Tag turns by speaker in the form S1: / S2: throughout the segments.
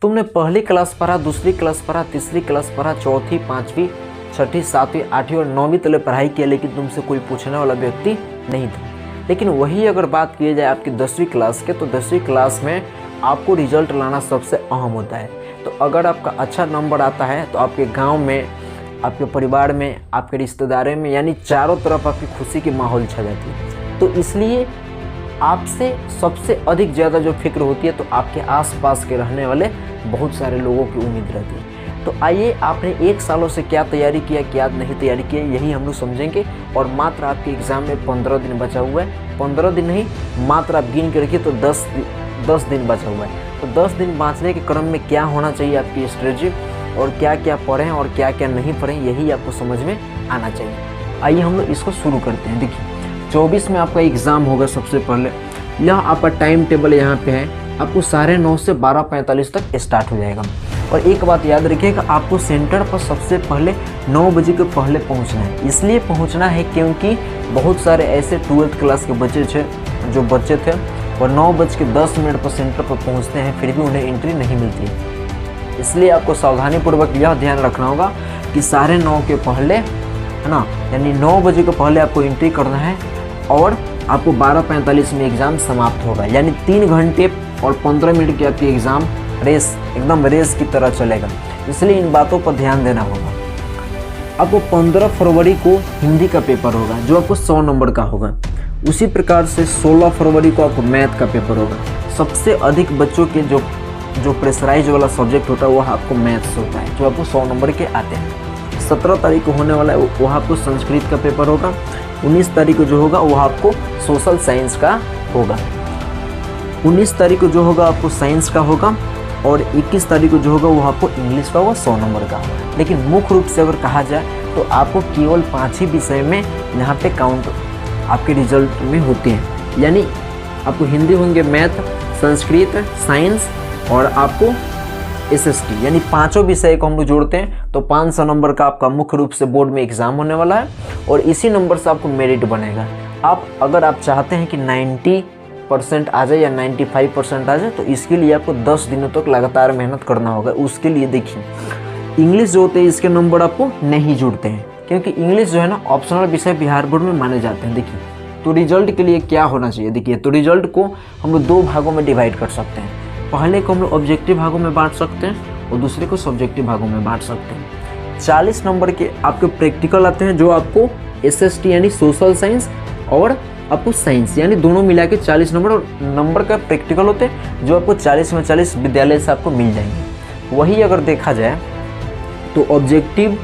S1: तुमने पहली क्लास पढ़ा, दूसरी क्लास पढ़ा, तीसरी क्लास पढ़ा, चौथी, पाँचवीं, छठी, सातवीं, आठवीं और नौवीं तक पढ़ाई किया, लेकिन तुमसे कोई पूछने वाला व्यक्ति नहीं था। लेकिन वही अगर बात की जाए आपकी 10वीं क्लास के, तो 10वीं क्लास में आपको रिजल्ट लाना सबसे अहम होता है। तो अगर आपका अच्छा नंबर आता है तो आपके गांव में, आपके परिवार में, आपके रिश्तेदारों में, यानी चारों तरफ आपकी खुशी की माहौल छा जाती है। तो इसलिए आपसे सबसे अधिक ज़्यादा जो फिक्र होती है तो आपके आसपास के रहने वाले बहुत सारे लोगों की उम्मीद रहती है। तो आइए, आपने 1 सालों से क्या तैयारी किया, क्या नहीं तैयारी किया, यही हम लोग समझेंगे। और मात्र आपके एग्ज़ाम में 15 दिन बचा हुआ है। 15 दिन नहीं, मात्र आप गिन के रखिए तो 10 दिन बचा हुआ है। तो 10 दिन बाँचने के क्रम में क्या होना चाहिए आपकी स्ट्रेटजी, और क्या क्या पढ़ें और क्या क्या नहीं पढ़ें, यही आपको समझ में आना चाहिए। आइए हम लोग इसको शुरू करते हैं। देखिए, 24 में आपका एग्ज़ाम होगा। सबसे पहले यह आपका टाइम टेबल यहाँ पे है, आपको 9:30 से 12:45 तक स्टार्ट हो जाएगा। और एक बात याद रखिएगा, आपको सेंटर पर सबसे पहले 9 बजे के पहले पहुँचना है। इसलिए पहुँचना है क्योंकि बहुत सारे ऐसे 12th क्लास के बच्चे थे और 9:10 पर सेंटर पर पहुँचते हैं, फिर भी उन्हें एंट्री नहीं मिलती है। इसलिए आपको सावधानीपूर्वक यह ध्यान रखना होगा कि 9:30 के पहले, है ना, यानी 9 बजे के पहले आपको एंट्री करना है और आपको 12:45 में एग्ज़ाम समाप्त होगा। यानी 3 घंटे और 15 मिनट की आपकी एग्ज़ाम एकदम रेस की तरह चलेगा। इसलिए इन बातों पर ध्यान देना होगा। आपको 15 फरवरी को हिंदी का पेपर होगा जो आपको 100 नंबर का होगा। उसी प्रकार से 16 फरवरी को आपको मैथ का पेपर होगा। सबसे अधिक बच्चों के जो प्रेशराइज वाला सब्जेक्ट होता है वह आपको मैथ्स होता है, जो आपको 100 नंबर के आते हैं। 17 तारीख को होने वाला है वह आपको संस्कृत का पेपर होगा। 19 तारीख को जो होगा वह आपको सोशल साइंस का होगा। 19 तारीख को जो होगा आपको साइंस का होगा और 21 तारीख को जो होगा वह आपको इंग्लिश का होगा, 100 नंबर का। लेकिन मुख्य रूप से अगर कहा जाए तो आपको केवल 5 ही विषय में यहाँ पे काउंट आपके रिजल्ट में होते हैं। यानी आपको हिंदी होंगे, मैथ, संस्कृत, साइंस और आपको SST, यानी 5 विषय को हम लोग जोड़ते हैं तो 500 नंबर का आपका मुख्य रूप से बोर्ड में एग्ज़ाम होने वाला है। और इसी नंबर से आपको मेरिट बनेगा। अगर आप चाहते हैं कि 90% आ जाए या 95% आ जाए तो इसके लिए आपको 10 दिनों तक लगातार मेहनत करना होगा। उसके लिए देखिए, इंग्लिश जो होते हैं इसके नंबर आपको नहीं जुड़ते हैं, क्योंकि इंग्लिश जो है ना ऑप्शनल विषय बिहार बोर्ड में माने जाते हैं। देखिए, तो रिजल्ट के लिए क्या होना चाहिए, देखिए, तो रिजल्ट को हम लोग 2 भागों में डिवाइड कर सकते हैं। पहले को हम लोग ऑब्जेक्टिव भागों में बांट सकते हैं और दूसरे को सब्जेक्टिव भागों में बांट सकते हैं। 40 नंबर के आपके प्रैक्टिकल आते हैं जो आपको SST यानी सोशल साइंस और आपको साइंस, यानी दोनों मिला के 40 नंबर का प्रैक्टिकल होते हैं जो आपको 40 में 40 विद्यालय से आपको मिल जाएंगे। वही अगर देखा जाए तो ऑब्जेक्टिव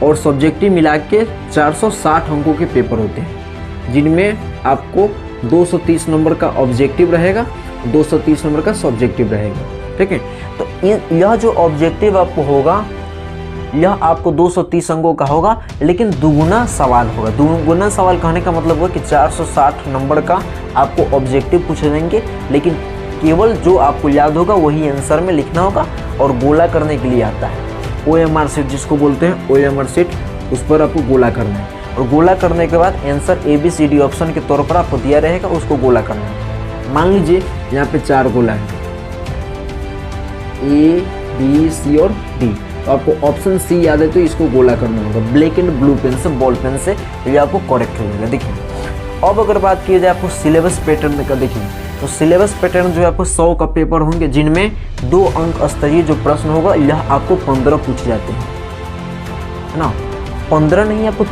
S1: और सब्जेक्टिव मिला के 460 अंकों के पेपर होते हैं, जिनमें आपको 230 नंबर का ऑब्जेक्टिव रहेगा, 230 नंबर का सब्जेक्टिव रहेगा। ठीक है, तो यह जो ऑब्जेक्टिव आपको होगा यह आपको 230 अंकों का होगा, लेकिन दुगुना सवाल होगा। दुगुना सवाल कहने का मतलब हुआ कि 460 नंबर का आपको ऑब्जेक्टिव पूछे जाएंगे, लेकिन केवल जो आपको याद होगा वही आंसर में लिखना होगा। और गोला करने के लिए आता है OMR शीट, जिसको बोलते हैं OMR शीट, उस पर आपको गोला करना है। और गोला करने के बाद आंसर ABCD ऑप्शन के तौर पर आपको दिया रहेगा, उसको गोला करना है। मान लीजिए यहाँ पे 4 गोला है, A, B, C और D। तो आपको ऑप्शन C याद है तो इसको गोला करना होगा ब्लैक एंड ब्लू पेन से, बॉल पेन से, ये आपको करेक्ट हो जाएगा। देखिए, अब अगर बात की जाए आपको सिलेबस पैटर्न का, देखिए तो सिलेबस पैटर्न जो है आपको 100 का पेपर होंगे, जिनमें 2 अंक स्तरीय जो प्रश्न होगा यह आपको 15 पूछे जाते हैं, है ना। 15 नहीं, आपको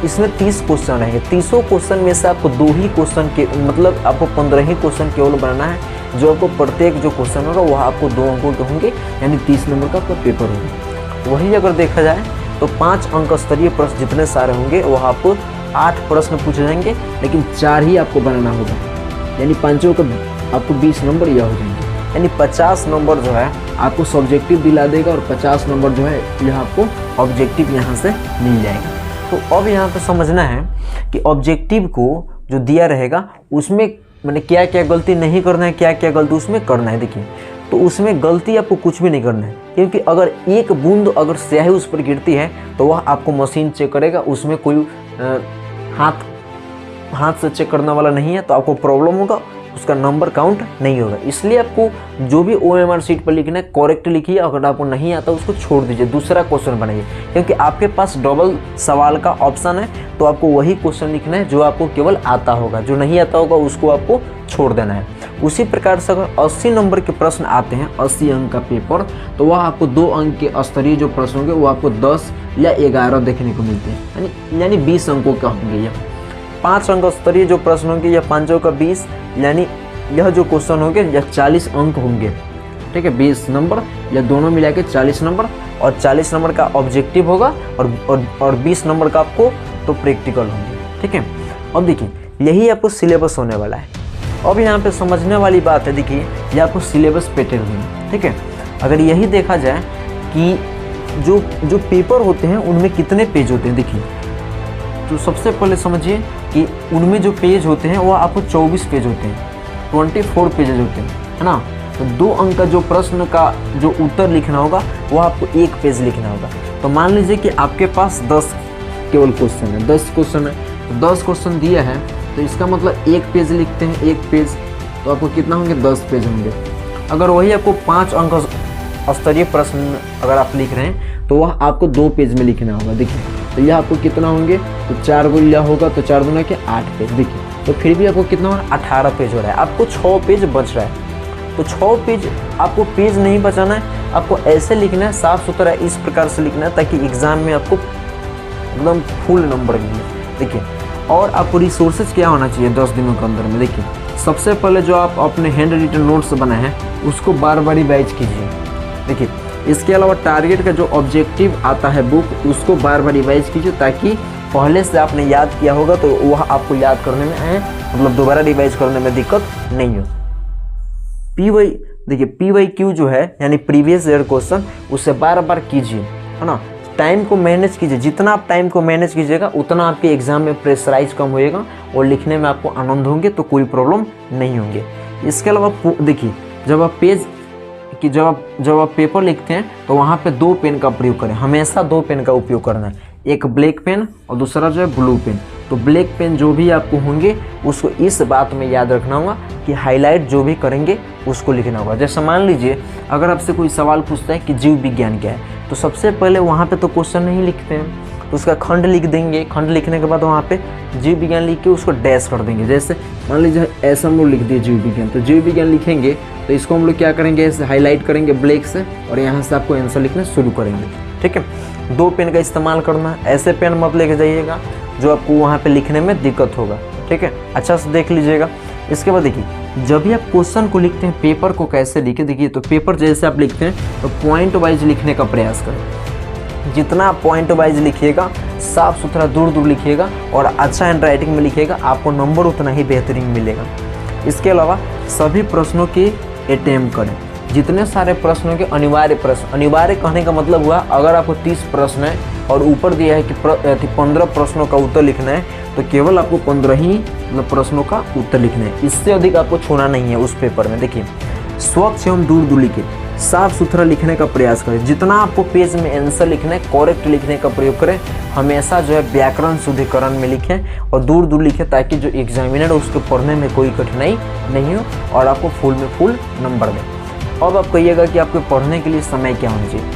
S1: इसमें 30 क्वेश्चन रहेंगे। 30 क्वेश्चन में से आपको 2 ही क्वेश्चन के मतलब आपको 15 ही क्वेश्चन केवल बनाना है, जो आपको प्रत्येक जो क्वेश्चन होगा वह आपको 2 अंकों के होंगे, यानी 30 नंबर का आपका पेपर होगा। वही अगर देखा जाए तो 5 अंक स्तरीय प्रश्न जितने सारे होंगे वह आपको 8 प्रश्न पूछे जाएंगे, लेकिन 4 ही आपको बनाना होगा, यानी 5 का आपको 20 नंबर यह हो जाएंगे। यानी 50 नंबर जो है आपको सब्जेक्टिव दिला देगा और 50 नंबर जो है यह आपको ऑब्जेक्टिव यहाँ से मिल जाएगा। तो अब यहाँ पे समझना है कि ऑब्जेक्टिव को जो दिया रहेगा उसमें मैंने क्या क्या गलती नहीं करना है, क्या क्या गलती उसमें करना है। देखिए, तो उसमें गलती आपको कुछ भी नहीं करना है, क्योंकि अगर एक बूंद अगर स्याही उस पर गिरती है तो वह आपको मशीन चेक करेगा, उसमें कोई हाथ से चेक करने वाला नहीं है, तो आपको प्रॉब्लम होगा। उसका नंबर काउंट नहीं होगा। इसलिए आपको जो भी OMR शीट पर लिखना है करेक्ट लिखिए, अगर आपको नहीं आता उसको छोड़ दीजिए, दूसरा क्वेश्चन बनाइए, क्योंकि आपके पास डबल सवाल का ऑप्शन है। तो आपको वही क्वेश्चन लिखना है जो आपको केवल आता होगा, जो नहीं आता होगा उसको आपको छोड़ देना है। उसी प्रकार से अगर 80 नंबर के प्रश्न आते हैं, 80 अंक का पेपर, तो वह आपको 2 अंक के स्तरीय जो प्रश्न होंगे वो आपको 10 या 11 देखने को मिलते हैं, यानी 20 अंकों का होंगे। या 5 अंक स्तरीय जो प्रश्न होंगे या 5 का 20, यानी यह जो क्वेश्चन होंगे या 40 अंक होंगे, ठीक है, 20 नंबर या दोनों मिला के 40 नंबर, और 40 नंबर का ऑब्जेक्टिव होगा और 20 नंबर का आपको तो प्रैक्टिकल होंगे, ठीक है। अब देखिए यही आपको सिलेबस होने वाला है। अब यहाँ पे समझने वाली बात है, देखिए ये आपको सिलेबस पैटर्न है, ठीक है। अगर यही देखा जाए कि जो पेपर होते हैं उनमें कितने पेज होते हैं, देखिए तो सबसे पहले समझिए कि उनमें जो पेज होते हैं वो आपको 24 पेज होते हैं, 24 पेजेज होते हैं, है ना। तो 2 अंक का जो प्रश्न का जो उत्तर लिखना होगा वो आपको 1 पेज लिखना होगा। तो मान लीजिए कि आपके पास 10 केवल क्वेश्चन है, 10 क्वेश्चन है, तो 10 क्वेश्चन दिया है, तो इसका मतलब 1 पेज लिखते हैं, 1 पेज, तो आपको कितना होंगे, 10 पेज होंगे। अगर वही आपको 5 अंक स्तरीय प्रश्न अगर आप लिख रहे हैं तो वह आपको 2 पेज में लिखना होगा। देखिए तो यह आपको कितना होंगे, तो 4 गुना होगा, तो 4 दूना के 8 पेज। देखिए तो फिर भी आपको कितना हो रहा है, 18 पेज हो रहा है, आपको 6 पेज बच रहा है। तो 6 पेज आपको पेज नहीं बचाना है, आपको ऐसे लिखना है, साफ सुथरा इस प्रकार से लिखना है ताकि एग्जाम में आपको एकदम फुल नंबर मिले। देखिए और आपको रिसोर्सेज क्या होना चाहिए 10 दिनों के अंदर में। देखिए सबसे पहले जो आप अपने हैंड रिटन नोट्स बनाए हैं उसको बार बार रिवाइज कीजिए। देखिए इसके अलावा टारगेट का जो ऑब्जेक्टिव आता है बुक, उसको बार बार रिवाइज कीजिए ताकि पहले से आपने याद किया होगा तो वह आपको याद करने में मतलब दोबारा रिवाइज करने में दिक्कत नहीं हो। देखिए PYQ जो है यानी प्रीवियस ईयर क्वेश्चन, उसे बार बार कीजिए, है ना। टाइम को मैनेज कीजिए, जितना आप टाइम को मैनेज कीजिएगा उतना आपके एग्जाम में प्रेशराइज कम होएगा और लिखने में आपको आनंद होंगे, तो कोई प्रॉब्लम नहीं होंगे। इसके अलावा देखिए जब आप पेपर लिखते हैं तो वहाँ पे 2 पेन का प्रयोग करें, हमेशा 2 पेन का उपयोग करना है, एक ब्लैक पेन और दूसरा जो है ब्लू पेन। तो ब्लैक पेन जो भी आपको होंगे उसको इस बात में याद रखना होगा कि हाईलाइट जो भी करेंगे उसको लिखना होगा। जैसे मान लीजिए अगर आपसे कोई सवाल पूछता है कि जीव विज्ञान क्या है, तो सबसे पहले वहाँ पे तो क्वेश्चन नहीं लिखते हैं, तो उसका खंड लिख देंगे, खंड लिखने के बाद वहाँ पे जीव विज्ञान लिख के उसको डैश कर देंगे। जैसे मान लीजिए ऐसा हम लोग लिख दिए जीव विज्ञान, तो जीव विज्ञान लिखेंगे तो इसको हम लोग क्या करेंगे, ऐसे हाईलाइट करेंगे ब्लैक से और यहाँ से आपको आंसर लिखना शुरू करेंगे, ठीक है। 2 पेन का इस्तेमाल करना है, ऐसे पेन मत लेके जाइएगा जो आपको वहाँ पे लिखने में दिक्कत होगा, ठीक है, अच्छा से देख लीजिएगा। इसके बाद देखिए जब भी आप क्वेश्चन को लिखते हैं पेपर को कैसे लिखे, देखिए तो पेपर जैसे आप लिखते हैं तो पॉइंट वाइज लिखने का प्रयास करें। जितना आप पॉइंट वाइज लिखिएगा, साफ सुथरा दूर दूर लिखिएगा और अच्छा हैंड राइटिंग में लिखिएगा, आपको नंबर उतना ही बेहतरीन मिलेगा। इसके अलावा सभी प्रश्नों की अटेम्प्ट करें, जितने सारे प्रश्नों के अनिवार्य कहने का मतलब हुआ अगर आपको 30 प्रश्न है और ऊपर दिया है कि 15 प्रश्नों का उत्तर लिखना है, तो केवल आपको 15 ही मतलब प्रश्नों का उत्तर लिखना है, इससे अधिक आपको छूना नहीं है उस पेपर में। देखिए स्वच्छ एवं दूर दूर लिखे, साफ सुथरा लिखने का प्रयास करें, जितना आपको पेज में आंसर लिखना है करेक्ट लिखने का प्रयोग करें, हमेशा जो है व्याकरण शुद्धिकरण में लिखें और दूर दूर लिखें ताकि जो एग्जामिनर है उसको पढ़ने में कोई कठिनाई नहीं हो और आपको फुल में फुल नंबर दें। अब आप कहिएगा कि आपको पढ़ने के लिए समय क्या होना चाहिए।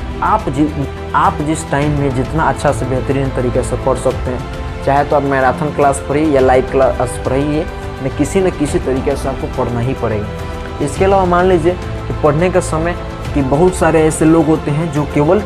S1: आप जिस टाइम में जितना अच्छा से बेहतरीन तरीके से पढ़ सकते हैं, चाहे तो आप मैराथन क्लास पढ़िए या लाइव क्लास पढ़िए, न किसी तरीके से आपको पढ़ना ही पड़ेगा। इसके अलावा मान लीजिए कि पढ़ने का समय कि बहुत सारे ऐसे लोग होते हैं जो केवल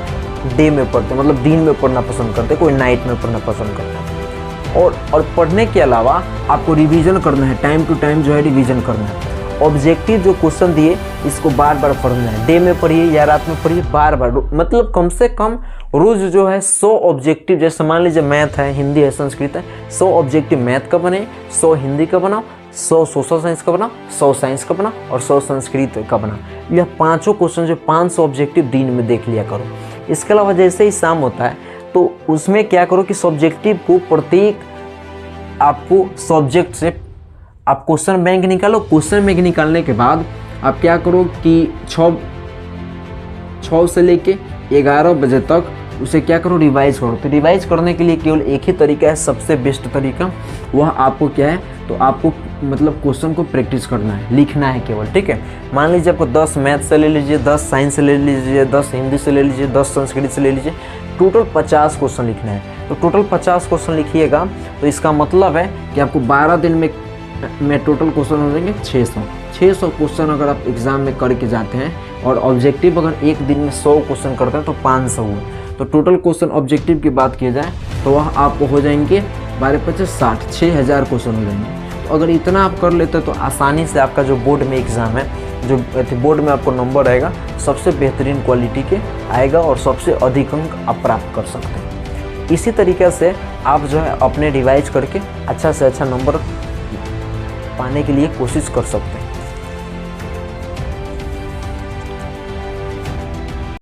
S1: डे में पढ़ते हैं, मतलब दिन में पढ़ना पसंद करते हैं, कोई नाइट में पढ़ना पसंद करता है। और पढ़ने के अलावा आपको रिवीजन करना है, टाइम टू टाइम जो है रिवीजन करना है। ऑब्जेक्टिव जो क्वेश्चन दिए इसको बार बार पढ़ना है, डे में पढ़िए या रात में पढ़िए, बार बार, मतलब कम से कम रोज जो है 100 ऑब्जेक्टिव, जैसे मान लीजिए मैथ है, हिंदी है, संस्कृत है, 100 ऑब्जेक्टिव मैथ का बने, 100 हिंदी का बनाओ, 100 सोशल साइंस का बनाओ, 100 साइंस का बनाओ और 100 संस्कृत का बनाओ। यह 5 क्वेश्चन जो 500 ऑब्जेक्टिव दिन में देख लिया करो। इसके अलावा जैसे ही शाम होता है तो उसमें क्या करो कि सब्जेक्टिव को प्रत्येक आपको सब्जेक्ट से आप क्वेश्चन बैंक निकालो। क्वेश्चन बैंक निकालने के बाद आप क्या करो कि 6 से लेके 11 बजे तक उसे क्या करो, रिवाइज करो। तो रिवाइज करने के लिए केवल एक ही तरीका है, सबसे बेस्ट तरीका, वह आपको क्या है, तो आपको मतलब क्वेश्चन को प्रैक्टिस करना है, लिखना है केवल, ठीक है। मान लीजिए आपको 10 मैथ से ले लीजिए, 10 साइंस से ले लीजिए, 10 हिंदी से ले लीजिए, 10 संस्कृत से ले लीजिए, टोटल 50 क्वेश्चन लिखना है। तो टोटल 50 क्वेश्चन लिखिएगा, तो इसका मतलब है कि आपको 12 दिन में टोटल क्वेश्चन हो जाएंगे 600 क्वेश्चन अगर आप एग्जाम में करके जाते हैं, और ऑब्जेक्टिव अगर एक दिन में 100 क्वेश्चन करते हैं तो 500 हुआ। तो टोटल क्वेश्चन ऑब्जेक्टिव की बात की जाए तो वह आपको हो जाएंगे 12×5 = 6000 क्वेश्चन हो जाएंगे। तो अगर इतना आप कर लेते हैं तो आसानी से आपका जो बोर्ड में एग्ज़ाम है, जो बोर्ड में आपको नंबर आएगा सबसे बेहतरीन क्वालिटी के आएगा और सबसे अधिक अंक आप प्राप्त कर सकते हैं। इसी तरीके से आप जो है अपने रिवाइज करके अच्छा से अच्छा नंबर पाने के लिए कोशिश कर सकते हैं।